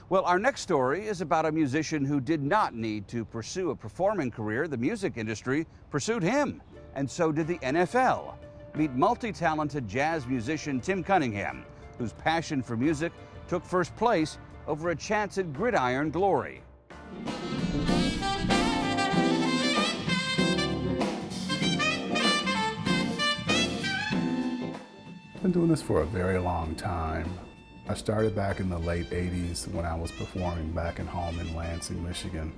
Well, our next story is about a musician who did not need to pursue a performing career. The music industry pursued him, and so did the NFL. Meet multi-talented jazz musician Tim Cunningham, whose passion for music took first place over a chance at gridiron glory. I've been doing this for a very long time. I started back in the late 80s when I was performing back at home in Lansing, Michigan.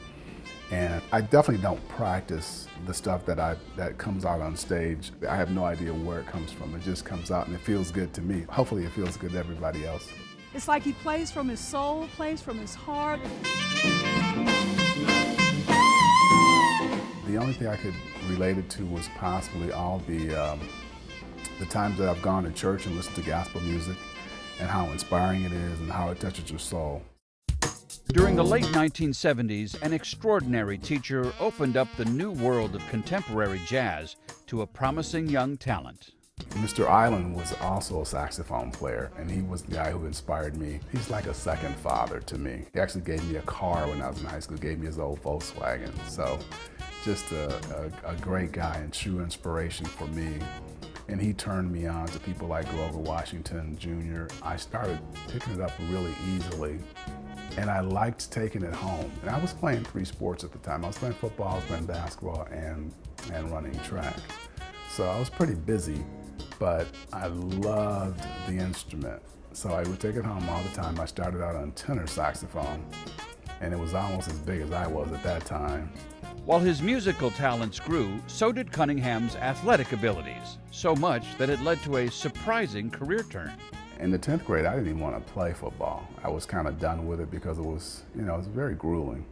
And I definitely don't practice the stuff that comes out on stage. I have no idea where it comes from. It just comes out and it feels good to me. Hopefully it feels good to everybody else. It's like he plays from his soul, plays from his heart. The only thing I could relate it to was possibly all the times that I've gone to church and listened to gospel music and how inspiring it is and how it touches your soul. During the late 1970s, an extraordinary teacher opened up the new world of contemporary jazz to a promising young talent. Mr. Island was also a saxophone player, and he was the guy who inspired me. He's like a second father to me. He actually gave me a car when I was in high school, gave me his old Volkswagen. So just a great guy and true inspiration for me. And he turned me on to people like Grover Washington Jr. I started picking it up really easily, and I liked taking it home. And I was playing 3 sports at the time. I was playing football, I was playing basketball, and running track. So I was pretty busy, but I loved the instrument. So I would take it home all the time. I started out on tenor saxophone, and it was almost as big as I was at that time. While his musical talents grew, so did Cunningham's athletic abilities, so much that it led to a surprising career turn. In the 10th grade, I didn't even want to play football. I was kind of done with it because it was, it was very grueling.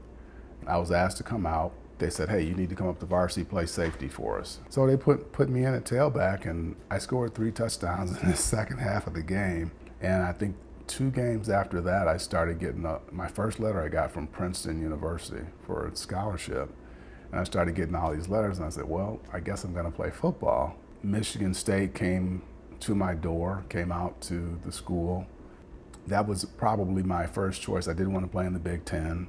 I was asked to come out. They said, hey, you need to come up to varsity, play safety for us. So they put me in at tailback, and I scored 3 touchdowns in the second half of the game. And I think 2 games after that, I started getting my first letter I got from Princeton University for a scholarship. And I started getting all these letters, and I said, well, I guess I'm gonna play football. Michigan State came to my door, came out to the school. That was probably my first choice. I didn't want to play in the Big Ten.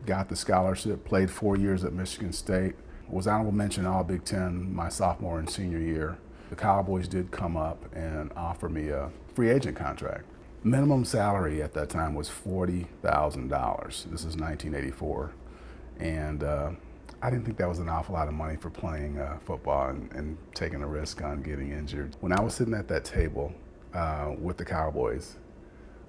Got the scholarship, played 4 years at Michigan State. Was honorable mention All Big Ten my sophomore and senior year. The Cowboys did come up and offer me a free agent contract. Minimum salary at that time was $40,000. This is 1984. And I didn't think that was an awful lot of money for playing football and taking a risk on getting injured. When I was sitting at that table with the Cowboys,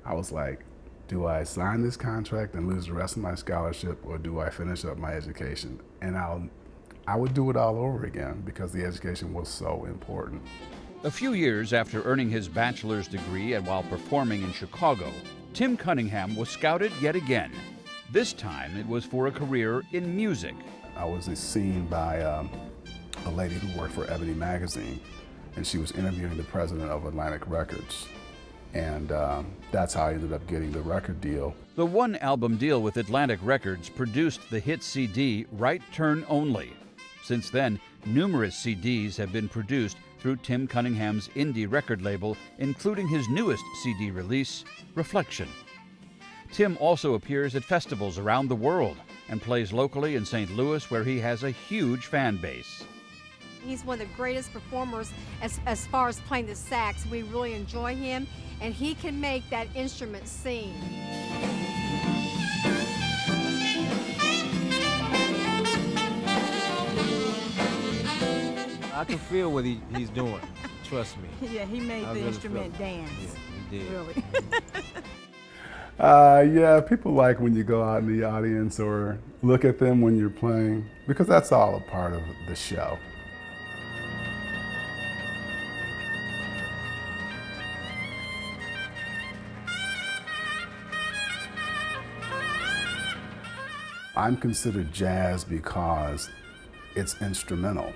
I was like, do I sign this contract and lose the rest of my scholarship, or do I finish up my education? And I would do it all over again because the education was so important. A few years after earning his bachelor's degree and while performing in Chicago, Tim Cunningham was scouted yet again. This time it was for a career in music. I was seen by a lady who worked for Ebony magazine, and she was interviewing the president of Atlantic Records. And that's how I ended up getting the record deal. The one-album deal with Atlantic Records produced the hit CD Right Turn Only. Since then, numerous CDs have been produced through Tim Cunningham's indie record label, including his newest CD release, Reflection. Tim also appears at festivals around the world and plays locally in St. Louis, where he has a huge fan base. He's one of the greatest performers as far as playing the sax. We really enjoy him, and he can make that instrument sing. I can feel what he's doing. Trust me. Yeah, he made the really instrument dance. Yeah, he did. Really. Yeah, people like when you go out in the audience or look at them when you're playing, because that's all a part of the show. I'm considered jazz because it's instrumental,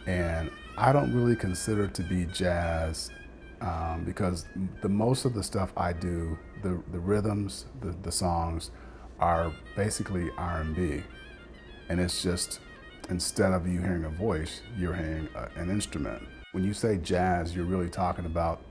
and I don't really consider it to be jazz because most of the stuff I do, the rhythms, the songs are basically R&B, and it's just, instead of you hearing a voice, you're hearing an instrument. When you say jazz, you're really talking about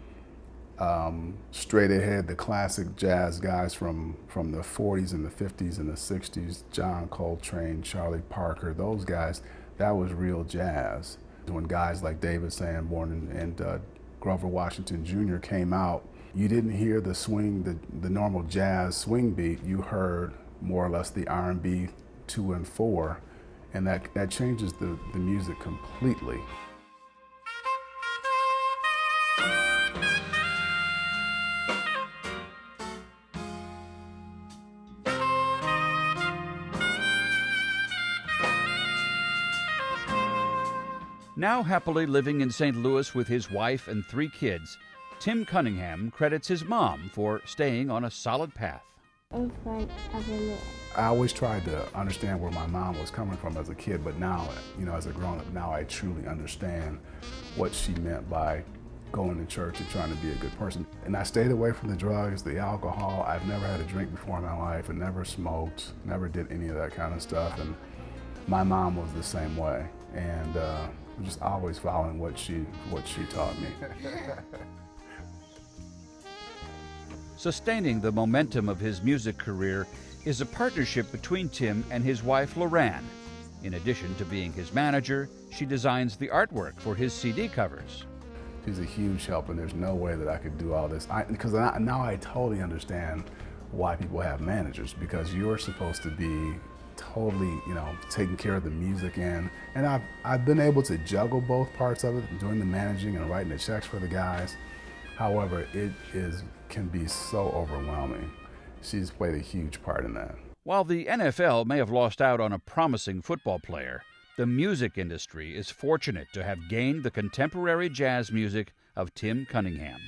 Straight ahead, the classic jazz guys from the 40s and the 50s and the 60s, John Coltrane, Charlie Parker, those guys, that was real jazz. When guys like David Sanborn and Grover Washington Jr. came out, you didn't hear the swing, the normal jazz swing beat. You heard more or less the R&B 2 and 4, and that changes the music completely. Now happily living in St. Louis with his wife and 3 kids, Tim Cunningham credits his mom for staying on a solid path. In front of a mirror. I always tried to understand where my mom was coming from as a kid, but now, as a grown-up, now I truly understand what she meant by going to church and trying to be a good person. And I stayed away from the drugs, the alcohol. I've never had a drink before in my life and never smoked, never did any of that kind of stuff. And my mom was the same way. And I'm just always following what she taught me. Sustaining the momentum of his music career is a partnership between Tim and his wife, Loran. In addition to being his manager, she designs the artwork for his CD covers. She's a huge help, and there's no way that I could do all this. Because now I totally understand why people have managers, because you're supposed to be totally, taking care of the music end. And I've been able to juggle both parts of it, doing the managing and writing the checks for the guys. However, it can be so overwhelming. She's played a huge part in that. While the NFL may have lost out on a promising football player, the music industry is fortunate to have gained the contemporary jazz music of Tim Cunningham.